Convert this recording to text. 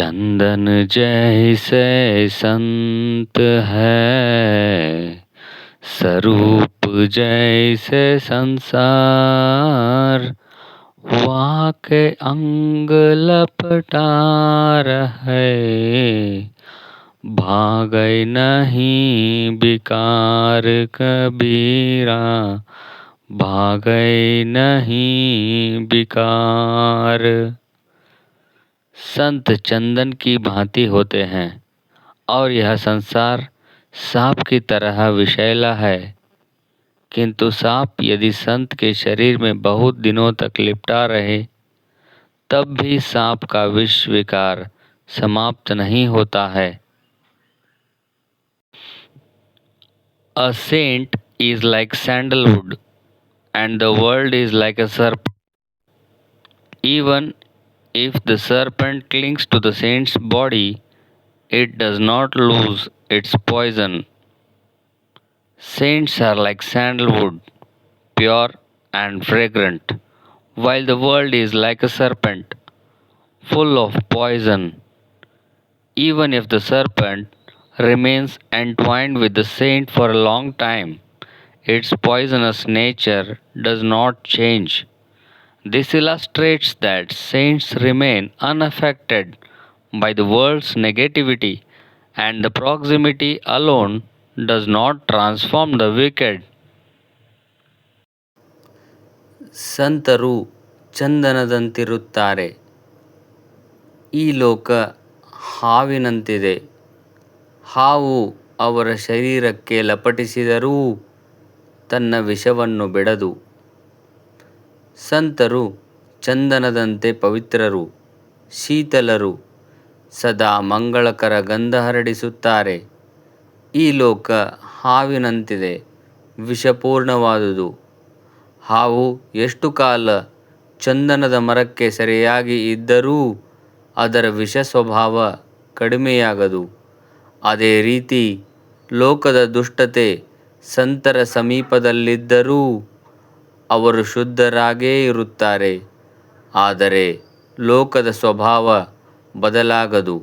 चंदन जैसे संत है, स्वरूप जैसे संसार, वहाँ के अंग लपटा रहे, भागै नहीं विकार कबीरा, भागै नहीं विकार। संत चंदन की भांति होते हैं और यह संसार सांप की तरह विषैला है, किंतु सांप यदि संत के शरीर में बहुत दिनों तक लिपटा रहे तब भी सांप का विष विकार समाप्त नहीं होता है। A saint is like sandalwood and the world is like a serpent. Even if the serpent clings to the saint's body, it does not lose its poison. Saints are like sandalwood, pure and fragrant, while the world is like a serpent, full of poison. Even if the serpent remains entwined with the saint for a long time, its poisonous nature does not change. This illustrates that saints remain unaffected by the world's negativity, and the proximity alone does not transform the wicked. ಸಂತರು ಚಂದನದಂತಿರುತ್ತಾರೆ. ಈ ಲೋಕ ಹಾವಿನಂತಿದೆ. ಹಾವು ಅವರ ಶರೀರಕ್ಕೆ ಲಪಟಿಸಿದರೂ ತನ್ನ ವಿಷವನ್ನು ಬಿಡದು. ಸಂತರು ಚಂದನದಂತೆ ಪವಿತ್ರರು, ಶೀತಲರು, ಸದಾ ಮಂಗಳಕರ ಗಂಧ ಹರಡಿಸುತ್ತಾರೆ. ಈ ಲೋಕ ಹಾವಿನಂತಿದೆ, ವಿಷಪೂರ್ಣವಾದುದು. ಹಾವು ಎಷ್ಟು ಕಾಲ ಚಂದನದ ಮರಕ್ಕೆ ಸೆರೆಯಾಗಿ ಇದ್ದರೂ ಅದರ ವಿಷ ಸ್ವಭಾವ ಕಡಿಮೆಯಾಗದು. ಅದೇ ರೀತಿ ಲೋಕದ ದುಷ್ಟತೆ ಸಂತರ ಸಮೀಪದಲ್ಲಿದ್ದರೂ ಅವರು ಶುದ್ಧರಾಗೇ ಇರುತ್ತಾರೆ. ಆದರೆ ಲೋಕದ ಸ್ವಭಾವ ಬದಲಾಗದು.